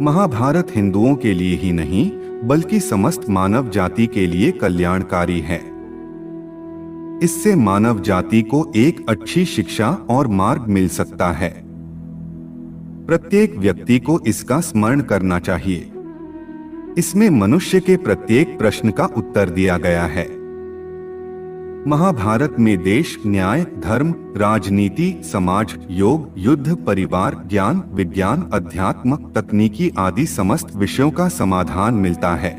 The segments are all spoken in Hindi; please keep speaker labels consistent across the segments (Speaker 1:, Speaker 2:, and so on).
Speaker 1: महाभारत हिंदुओं के लिए ही नहीं बल्कि समस्त मानव जाति के लिए कल्याणकारी है। इससे मानव जाति को एक अच्छी शिक्षा और मार्ग मिल सकता है। प्रत्येक व्यक्ति को इसका स्मरण करना चाहिए। इसमें मनुष्य के प्रत्येक प्रश्न का उत्तर दिया गया है। महाभारत में देश, न्याय, धर्म, राजनीति, समाज, योग, युद्ध, परिवार, ज्ञान, विज्ञान, अध्यात्म, तकनीकी आदि समस्त विषयों का समाधान मिलता है।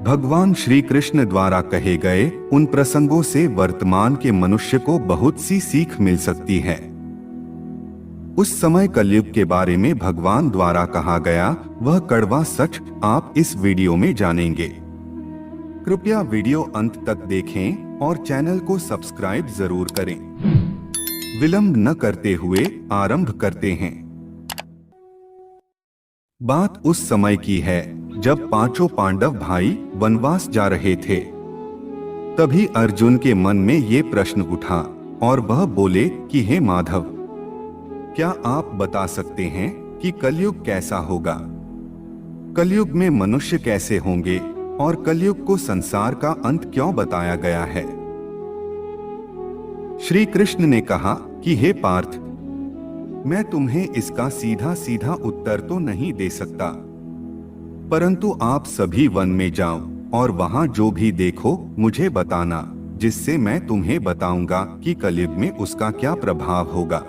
Speaker 1: भगवान श्री कृष्ण द्वारा कहे गए उन प्रसंगों से वर्तमान के मनुष्य को बहुत सी सीख मिल सकती है। उस समय कलयुग के बारे में भगवान द्वारा कहा गया वह कड़वा सच आप इस वीडियो में जानेंगे। कृपया वीडियो अंत तक देखें और चैनल को सब्सक्राइब जरूर करें। विलंब न करते हुए आरंभ करते हैं। बात उस समय की है जब पांचों पांडव भाई वनवास जा रहे थे। तभी अर्जुन के मन में ये प्रश्न उठा और वह बोले कि हे माधव, क्या आप बता सकते हैं कि कलयुग कैसा होगा? कलयुग में मनुष्य कैसे होंगे और कलयुग को संसार का अंत क्यों बताया गया है? श्री कृष्ण ने कहा कि हे पार्थ, मैं तुम्हें इसका सीधा सीधा उत्तर तो नहीं दे सकता, परंतु आप सभी वन में जाओ और वहां जो भी देखो मुझे बताना, जिससे मैं तुम्हें बताऊंगा कि कलयुग में उसका क्या प्रभाव होगा।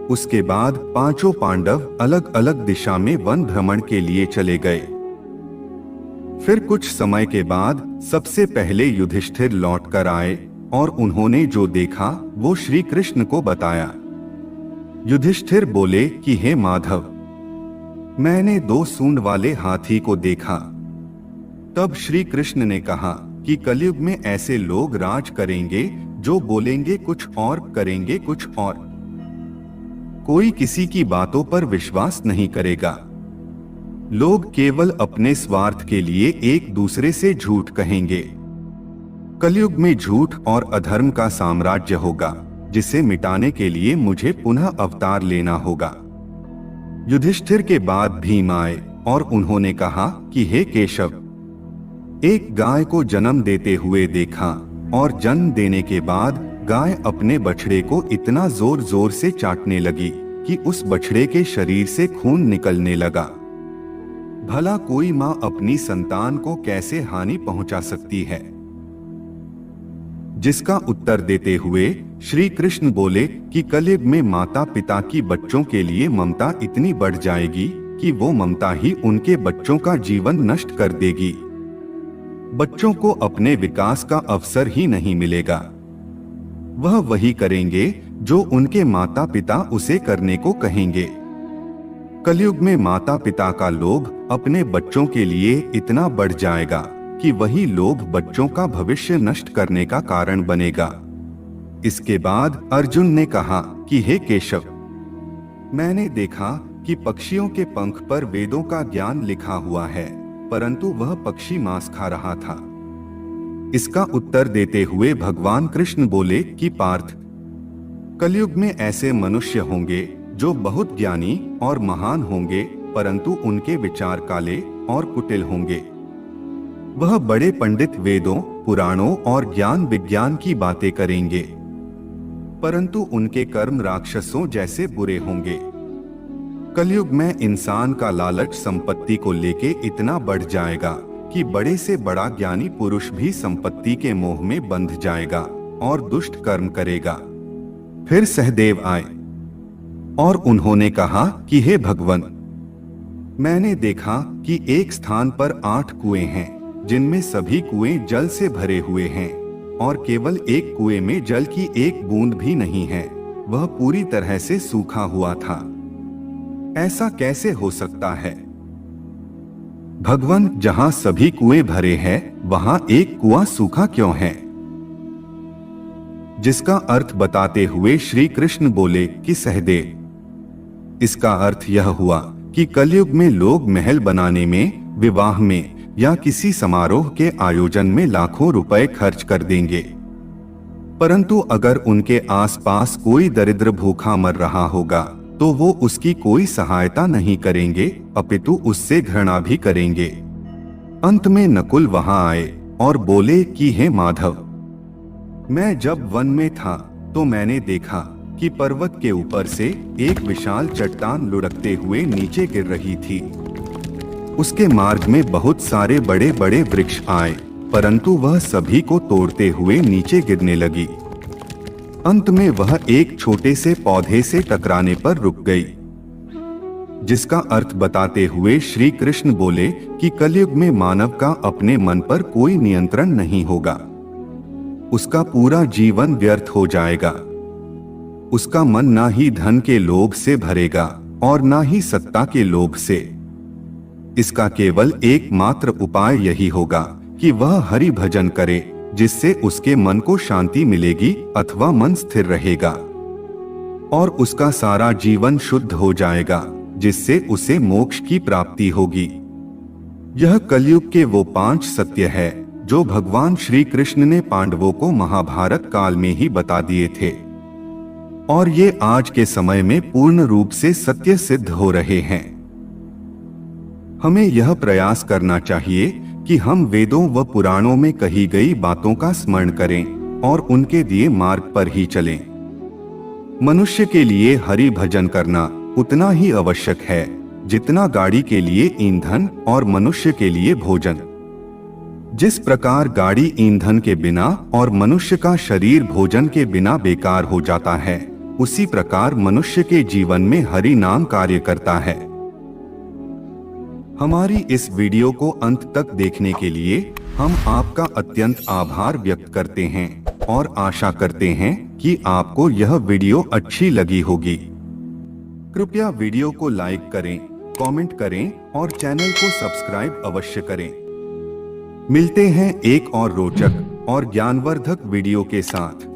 Speaker 1: उसके बाद पांचों पांडव अलग अलग दिशा में वन भ्रमण के लिए चले गए। फिर कुछ समय के बाद सबसे पहले युधिष्ठिर लौटकर आए और उन्होंने जो देखा वो श्री कृष्ण को बताया। युधिष्ठिर बोले कि हे माधव, मैंने 2 सूंड वाले हाथी को देखा। तब श्री कृष्ण ने कहा कि कलयुग में ऐसे लोग राज करेंगे जो बोलेंगे कुछ और करेंगे कुछ और। कोई किसी की बातों पर विश्वास नहीं करेगा। लोग केवल अपने स्वार्थ के लिए एक दूसरे से झूठ कहेंगे। कलयुग में झूठ और अधर्म का साम्राज्य होगा, जिसे मिटाने के लिए मुझे पुनः अवतार लेना होगा। युधिष्ठिर के बाद भीम आए और उन्होंने कहा कि हे केशव, एक गाय को जन्म देते हुए देखा और जन्म देने के बाद गाय अपने बछड़े को इतना जोर जोर से चाटने लगी कि उस बछड़े के शरीर से खून निकलने लगा। भला कोई मां अपनी संतान को कैसे हानि पहुंचा सकती है? जिसका उत्तर देते हुए श्री कृष्ण बोले कि कलयुग में माता पिता की बच्चों के लिए ममता इतनी बढ़ जाएगी कि वो ममता ही उनके बच्चों का जीवन नष्ट कर देगी। बच्चों को अपने विकास का अवसर ही नहीं मिलेगा। वह वही करेंगे जो उनके माता पिता उसे करने को कहेंगे। कलयुग में माता पिता का लोभ अपने बच्चों के लिए इतना बढ़ जाएगा कि वही लोभ बच्चों का भविष्य नष्ट करने का कारण बनेगा। इसके बाद अर्जुन ने कहा कि हे केशव, मैंने देखा कि पक्षियों के पंख पर वेदों का ज्ञान लिखा हुआ है, परंतु वह पक्षी मांस खा रहा था। इसका उत्तर देते हुए भगवान कृष्ण बोले कि पार्थ, कलयुग में ऐसे मनुष्य होंगे जो बहुत ज्ञानी और महान होंगे, परंतु उनके विचार काले और कुटिल होंगे। वह बड़े पंडित वेदों, पुराणों और ज्ञान विज्ञान की बातें करेंगे, परंतु उनके कर्म राक्षसों जैसे बुरे होंगे। कलयुग में इंसान का लालच संपत्ति को लेके इतना बढ़ जाएगा कि बड़े से बड़ा ज्ञानी पुरुष भी संपत्ति के मोह में बंध जाएगा और दुष्ट कर्म करेगा। फिर सहदेव आए और उन्होंने कहा कि हे भगवन, मैंने देखा कि एक स्थान पर 8 कुएं हैं, जिनमें सभी कुएं जल से भरे हुए हैं और केवल एक कुएं में जल की एक बूंद भी नहीं है। वह पूरी तरह से सूखा हुआ था। ऐसा कैसे हो सकता है? भगवन, जहां सभी कुएं भरे हैं, वहां एक कुआं सूखा क्यों है? जिसका अर्थ बताते हुए श्री कृष्ण बोले कि सहदेव, इसका अर्थ यह हुआ कि कलयुग में लोग महल बनाने में, विवाह में या किसी समारोह के आयोजन में लाखों रुपए खर्च कर देंगे, परंतु अगर उनके आसपास कोई दरिद्र भूखा मर रहा होगा तो वो उसकी कोई सहायता नहीं करेंगे, अपितु उससे घृणा भी करेंगे। अंत में नकुल वहां आए और बोले कि हे माधव, मैं जब वन में था तो मैंने देखा कि पर्वत के ऊपर से एक विशाल चट्टान लुढ़कते हुए नीचे गिर रही थी। उसके मार्ग में बहुत सारे बड़े बड़े वृक्ष आए, परंतु वह सभी को तोड़ते हुए नीचे गिरने लगी। अंत में वह एक छोटे से पौधे से टकराने पर रुक गई, जिसका अर्थ बताते हुए श्री कृष्ण बोले कि कलयुग में मानव का अपने मन पर कोई नियंत्रण नहीं होगा। उसका पूरा जीवन व्यर्थ हो जाएगा। उसका मन ना ही धन के लोभ से भरेगा और ना ही सत्ता के लोभ से। इसका केवल एकमात्र उपाय यही होगा कि वह हरि भजन करे, जिससे उसके मन को शांति मिलेगी अथवा मन स्थिर रहेगा और उसका सारा जीवन शुद्ध हो जाएगा, जिससे उसे मोक्ष की प्राप्ति होगी। यह कलयुग के वो 5 सत्य है जो भगवान श्री कृष्ण ने पांडवों को महाभारत काल में ही बता दिए थे, और ये आज के समय में पूर्ण रूप से सत्य सिद्ध हो रहे हैं। हमें यह प्रयास करना चाहिए कि हम वेदों व पुराणों में कही गई बातों का स्मरण करें और उनके दिए मार्ग पर ही चलें। मनुष्य के लिए हरि भजन करना उतना ही आवश्यक है जितना गाड़ी के लिए ईंधन और मनुष्य के लिए भोजन। जिस प्रकार गाड़ी ईंधन के बिना और मनुष्य का शरीर भोजन के बिना बेकार हो जाता है, उसी प्रकार मनुष्य के जीवन में हरि नाम कार्य करता है। हमारी इस वीडियो को अंत तक देखने के लिए हम आपका अत्यंत आभार व्यक्त करते हैं और आशा करते हैं कि आपको यह वीडियो अच्छी लगी होगी। कृपया वीडियो को लाइक करें, कमेंट करें और चैनल को सब्सक्राइब अवश्य करें। मिलते हैं एक और रोचक और ज्ञानवर्धक वीडियो के साथ।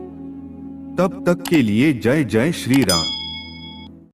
Speaker 1: तब तक के लिए जय जय श्री राम।